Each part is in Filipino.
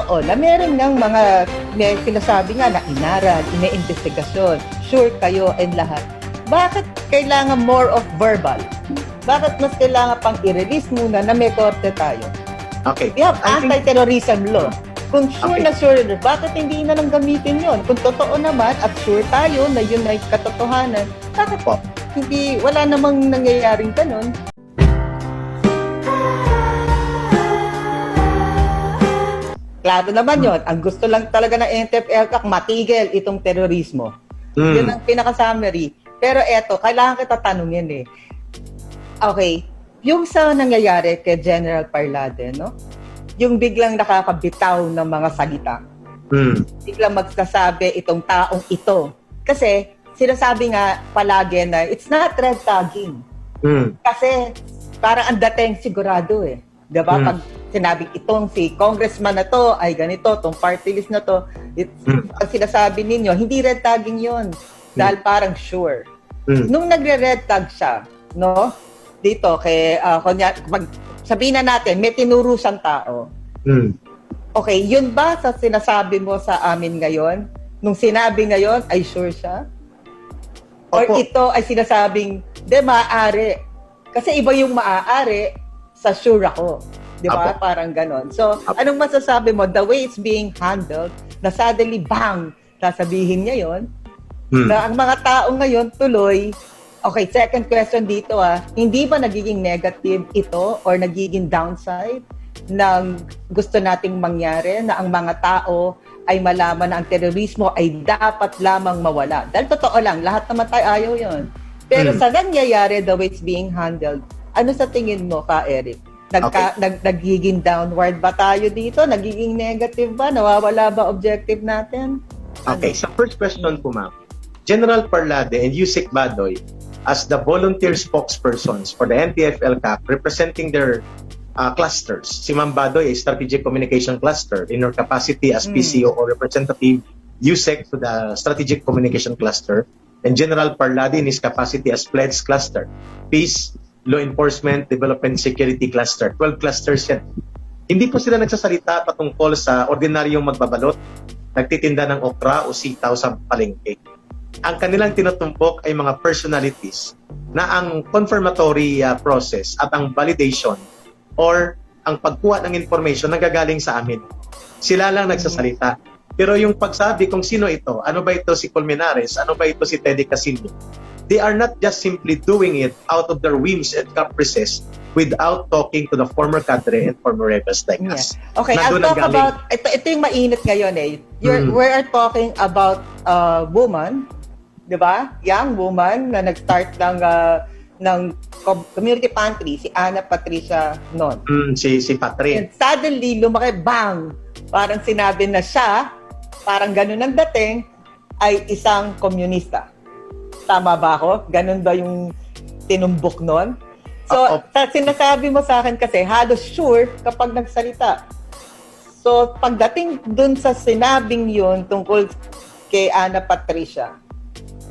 totoo na meron ng may sinasabi nga na inaral, ina-investigasyon, sure kayo and lahat. Bakit kailangan more of verbal? Bakit mas kailangan pang i-release muna na may korte tayo? Okay. We have anti-terrorism law. Kung sure Okay. na sure, bakit hindi na lang gamitin yon? Kung totoo naman at sure tayo na yun ay katotohanan, bakit Po. hindi, wala namang nangyayaring ganun? Klaro naman yon. Ang gusto lang talaga ng NTF-ELCAC, matigil itong terorismo. Yun ang pinaka-summary. Pero eto, kailangan kita tanungin eh. Okay, yung sa nangyayari kay General Parlade, no? Yung biglang nakakabitaw ng mga salita. Biglang magsasabi itong taong ito. Kasi sinasabi nga palagi na it's not red tagging. Kasi parang ang dating sigurado eh. Diba? Pag sinabing itong si congressman na to ay ganito, tong party list na to, ang sinasabi ninyo, hindi red tagging yon dahil parang sure. Nung nagre-red tag siya, no? Dito, kay, sabihin na natin, may tinuro siyang tao. Okay, yun ba sa sinasabi mo sa amin ngayon? Nung sinabi ngayon, ay sure siya? Or Opo. ito ay sinasabing, maaari. Kasi iba yung maaari sa sure ako. Di ba? Opo. Parang ganon. So, anong masasabi mo? The way it's being handled, na suddenly, bang, sasabihin niya yun, na ang mga tao ngayon tuloy, okay, second question dito hindi ba nagiging negative ito or nagiging downside ng gusto nating mangyari na ang mga tao ay malaman na ang terorismo ay dapat lamang mawala? Dahil totoo lang, lahat naman tayo ayaw yon. Pero sa nangyayari, the way it's being handled, ano sa tingin mo ka, Eric? Nagiging downward ba tayo dito? Nagiging negative ba? Nawawala ba objective natin? Okay, sa first question po, ma'am, General Parlade and Yusek Badoy, as the volunteer spokespersons for the NTF-ELCAC representing their clusters. Si Ma'am Badoy, a strategic communication cluster in her capacity as PCO or representative, Yusek to the strategic communication cluster, and General Parlade in his capacity as pledge cluster, peace, law enforcement, development, security cluster. 12 clusters yan. Hindi po sila nagsasalita patungkol sa ordinaryong magbabalot, nagtitinda ng okra o sitaw sa palengke. Ang kanilang tinutumbok ay mga personalities na ang confirmatory process at ang validation or ang pagkuha ng information nanggagaling sa amin. Sila lang nagsasalita. Pero yung pagsabi kung sino ito, ano ba ito si Colmenares, ano ba ito si Teddy Casillo, they are not just simply doing it out of their whims and caprices without talking to the former cadre and former rebels like us. Okay, I'll talk about, ito yung mainit ngayon eh. We're talking about a woman, di ba? Young woman na nag-start ng community pantry, si Ana Patricia Non. Si Patrin. And suddenly, lumaki, bang! Parang sinabi na siya, parang ganun ang dating, ay isang komunista. Tama ba ako? Ganun ba yung tinumbok nun? So, sinasabi mo sa akin kasi, halos sure kapag nagsalita. So, pagdating dun sa sinabing yun tungkol kay Ana Patricia,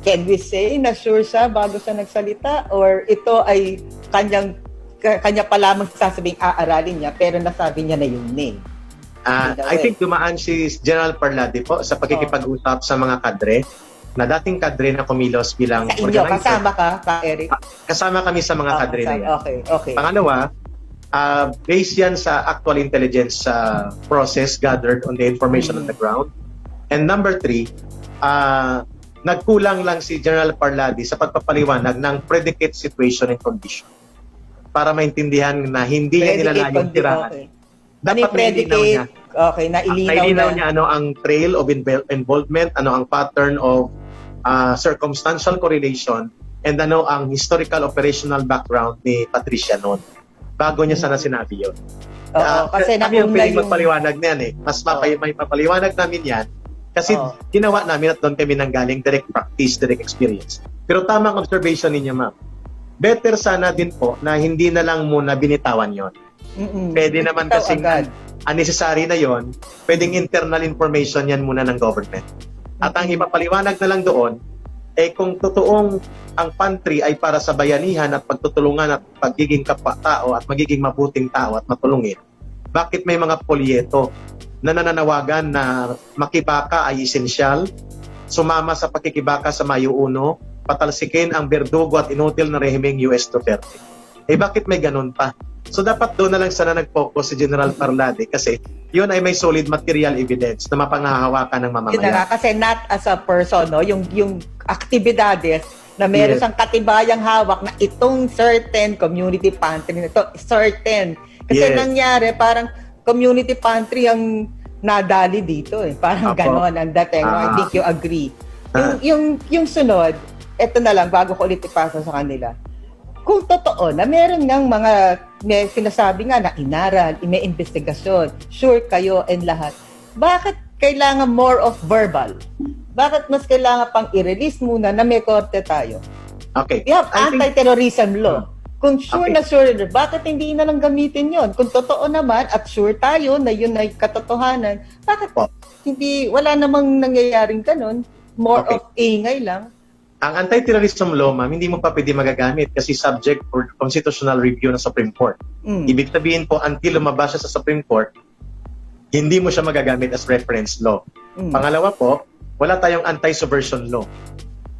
can we say na sure siya bago siya nagsalita? Or ito ay kanya pa lamang sasabing aaralin niya pero nasabi niya na yung name? I think dumaan si General Parlade po sa pagkikipag-usap sa mga kadre na dating kadre na kumilos bilang sa inyo, kasama ka, Eric? Kasama kami sa mga kadre na yan. Okay. Pangalawa, based yan sa actual intelligence process gathered on the information on the ground. And number 3, nagkulang lang si General Parlade sa pagpapaliwanag ng predicate situation and condition para maintindihan na hindi niya nilalayong tirahan. Dapat nailinaw niya. Okay, nailinaw niya ano ang trail of involvement, ano ang pattern of circumstantial correlation, and ano ang historical operational background ni Patricia noon. Bago niya sana sinabi yun. Kasi kami ang nauna pwedeng magpaliwanag niyan eh. Mas may papaliwanag namin yan kasi ginawa namin at doon kami nanggaling direct practice, direct experience. Pero tamang observation ninyo, ma'am. Better sana din po na hindi na lang muna binitawan yon. Pwede naman kasing unnecessary na yon, pwedeng internal information yan muna ng government. At ang ipapaliwanag na lang doon, kung totoong ang pantry ay para sa bayanihan at pagtutulungan at pagiging kapwa-tao at magiging mabuting tao at matulungin, bakit may mga polyeto na nananawagan na makibaka ay esensyal, sumama sa pakikibaka sa Mayo 1, patalsikin ang berdugo at inutil na rehimeng US Duterte. Bakit may ganun pa? So dapat doon na lang sana nag-focus si General Parlade kasi yun ay may solid material evidence na mapanghahawakan ng Yun na mamamayan. nga, kasi not as a person, no? Yung aktibidades na meron Yes. siyang katibayang hawak na itong certain community pantry na ito, certain. Kasi Yes. nangyari, parang community pantry ang nadali dito eh. Parang Apo. ganon ang dating. No? I think you agree. Yung sunod, eto na lang, bago ko ulit ipasa sa kanila. Kung totoo na meron ng may sinasabi nga na inaral, may investigasyon, sure kayo and lahat, bakit kailangan more of verbal? Bakit mas kailangan pang i-release muna na may korte tayo? Okay. We have I think- anti-terrorism law. Kung sure Okay. na sure, bakit hindi na lang gamitin yon? Kung totoo naman at sure tayo na yun ay katotohanan, bakit Po. wala namang nangyayaring ganun? More Okay. of ingay lang. Ang anti-terrorism law, ma'am, hindi mo pa pwede magagamit kasi subject for constitutional review ng Supreme Court. Mm. Ibig sabihin po, until lumabas siya sa Supreme Court, hindi mo siya magagamit as reference law. Mm. Pangalawa po, wala tayong anti-subversion law.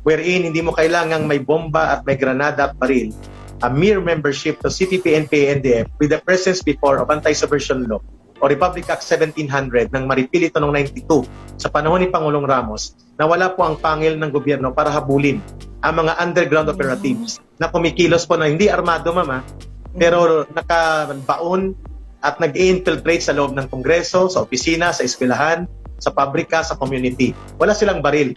Wherein hindi mo kailangang may bomba at may granada at baril. A mere membership to CPP, NPA, NDF with the presence before of anti-subversion law o Republic Act 1700 nang maripil ito noong 92 sa panahon ni Pangulong Ramos na wala po ang pangil ng gobyerno para habulin ang mga underground operatives na kumikilos po na hindi armado, mama, pero nakabaon at nag-infiltrate sa loob ng Kongreso, sa opisina, sa eskwelahan, sa pabrika, sa community. Wala silang baril.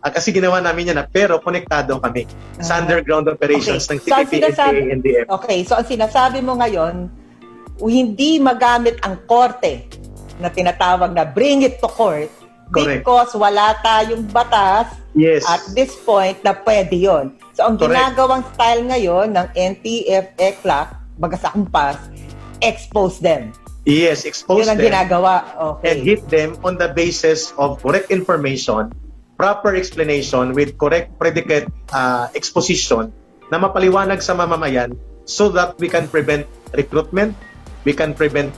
Kasi ginawa namin yan pero konektado kami sa underground operations ng Okay. So, ang CPP, sinasabi- NPA, NDF. Okay, so ang sinasabi mo ngayon, hindi magamit ang korte na tinatawag na bring it to court Correct. because wala tayong batas Yes. at this point na pwede yon. So ang Correct. ginagawang style ngayon ng NTF, ECLAC, baga sa kumpas, expose them. Yes, expose Yun ang them ginagawa. and Okay. hit them on the basis of correct information, proper explanation with correct predicate exposition na mapaliwanag sa mamamayan so that we can prevent recruitment, we can prevent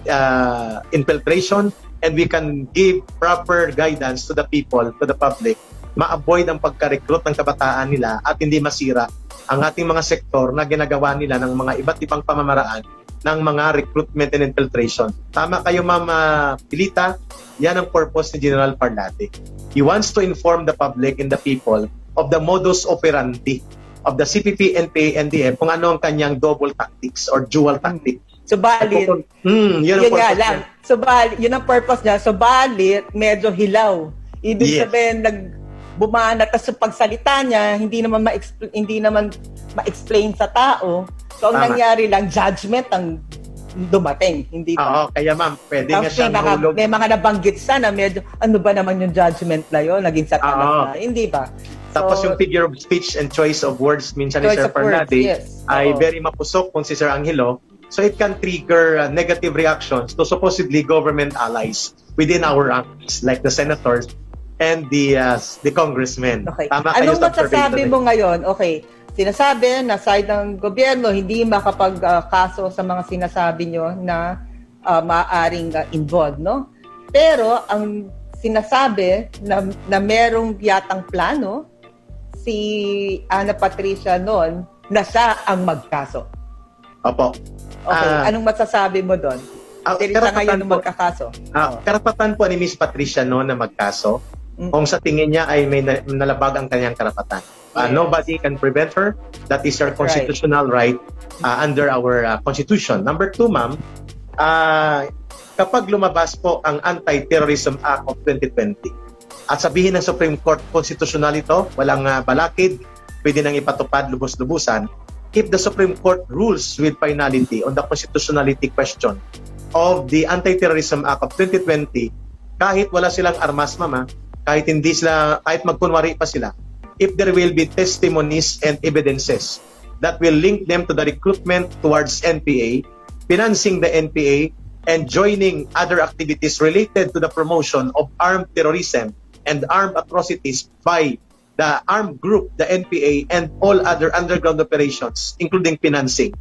infiltration, and we can give proper guidance to the people, to the public, ma-avoid ang pagka-recruit ng kabataan nila at hindi masira ang ating mga sektor na ginagawa nila ng mga iba't ibang pamamaraan ng mga recruitment and infiltration. Tama kayo, Ma'am Pilita, yan ang purpose ni General Parlade. He wants to inform the public and the people of the modus operandi of the CPP, NPA, NDF, kung ano ang kanyang double tactics or dual tactics. Subalit, Yun ang yun nga purpose lang. niya. Subalit, yun ang purpose niya. Subalit, medyo hilaw. Ibig Yes. sabihin, bumana, tas sa pagsalita niya, hindi naman ma-explain sa tao. So, ang Tama. nangyari lang, judgment ang dumating. Hindi ba? Oo, kaya ma'am, pwede nga Tapos siya mahulog. may mga nabanggit sa na medyo, ano ba naman yung judgment na yun? Naging satanas Oo. na. Hindi ba? Tapos So, yung figure of speech and choice of words minsan ni choice Sir of words, Parlade yes. ay Oo. very mapusok kung si Sir Angelo. So it can trigger negative reactions to supposedly government allies within our ranks like the senators and the congressmen. Okay. Tama kayo Anong sa masasabi observation. mo ngayon? Okay, sinasabi na side ng gobyerno hindi makapag-kaso sa mga sinasabi nyo na maaaring involved, no? Pero ang sinasabi na merong yatang plano si Ana Patricia noon na siya ang magkaso. Opo. Okay, anong masasabi mo doon? Sila karapatan ngayon ang po- magkakaso. Karapatan po ni Miss Patricia no na magkaso kung sa tingin niya ay may nalabag ang kanyang karapatan. Yes. Nobody can prevent her. That is her That's constitutional right under our constitution. Number 2, ma'am, kapag lumabas po ang Anti-Terrorism Act of 2020 at sabihin ng Supreme Court constitutional ito, walang balakid, pwede nang ipatupad lubos-lubusan, if the Supreme Court rules with finality on the constitutionality question of the Anti-Terrorism Act of 2020, kahit wala silang armas, mama, kahit magkunwari pa sila, if there will be testimonies and evidences that will link them to the recruitment towards NPA, financing the NPA, and joining other activities related to the promotion of armed terrorism and armed atrocities by the armed group, the NPA, and all other underground operations, including financing.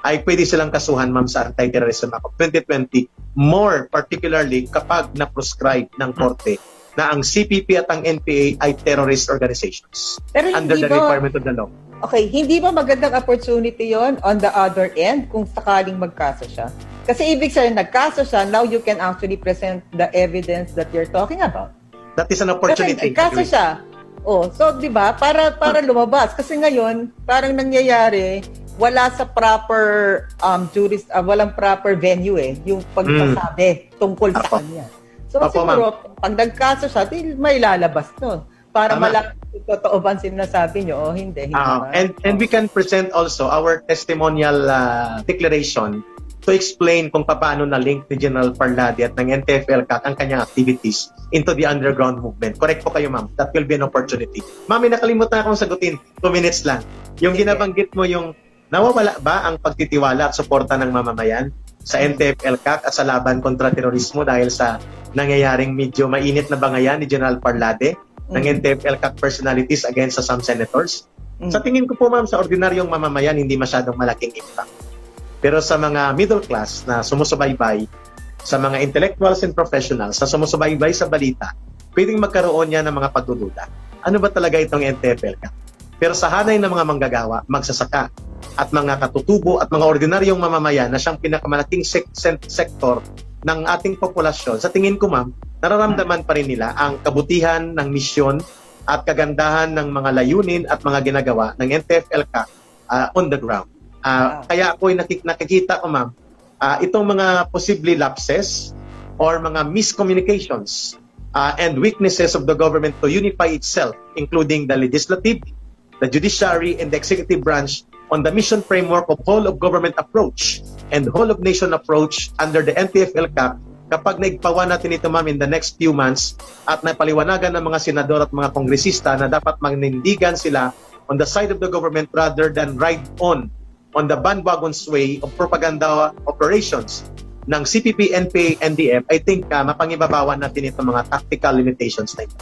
ay pwede silang kasuhan, ma'am, sa Anti-Terrorism Act of 2020, more particularly kapag na-prescribe ng korte na ang CPP at ang NPA ay terrorist organizations Pero under hindi the ba, requirement of the law. okay, hindi ba magandang opportunity yon on the other end kung sakaling magkaso siya? Kasi ibig sabihin, nagkaso siya, now you can actually present the evidence that you're talking about. That is an Kasi opportunity. nagkaso siya. Oh, so 'di ba? Para lumabas kasi ngayon parang nangyayari wala sa proper walang proper venue yung pagsasabi tungkol sa Apo. kanya. So Apo, siguro pag nagkaso siya, may lalabas no para Tama. malaman kung totoo ba ang sinasabi niyo o hindi ba? And we can present also our testimonial declaration to explain kung paano na-link ni General Parlade at ng NTF-ELCAC ang kanyang activities into the underground movement. Correct po kayo, ma'am. That will be an opportunity. Ma'am, may nakalimutan akong sagutin. 2 minutes lang. Yung ginabanggit mo yung nawawala ba ang pagtitiwala at suporta ng mamamayan sa NTF-ELCAC at sa laban kontra terorismo dahil sa nangyayaring medyo mainit na bangayan ni General Parlade ng NTF-ELCAC personalities against sa some senators? Sa tingin ko po, ma'am, sa ordinaryong mamamayan, hindi masyadong malaking impact. Pero sa mga middle class na sumusubaybay, sa mga intellectuals and professionals na sumusubaybay sa balita, pwedeng magkaroon niya ng mga pagdududa. Ano ba talaga itong NTF-ELCAC? Pero sa hanay ng mga manggagawa, magsasaka, at mga katutubo at mga ordinaryong mamamayan na siyang pinakamalaking sektor ng ating populasyon, sa tingin ko, ma'am, nararamdaman pa rin nila ang kabutihan ng misyon at kagandahan ng mga layunin at mga ginagawa ng NTF-ELCAC on the ground. Kaya ako'y nakikita ko, ma'am, itong mga possibly lapses or mga miscommunications and weaknesses of the government to unify itself, including the legislative, the judiciary, and the executive branch on the mission framework of whole-of-government approach and whole-of-nation approach under the NTF-ELCAC. Kapag naigpawa natin ito, ma'am, in the next few months at napaliwanagan ng mga senador at mga kongresista na dapat magnindigan sila on the side of the government rather than ride on the bandwagon sway of propaganda operations ng CPP, NPA, NDF, I think mapangibabawan natin itong mga tactical limitations na ito.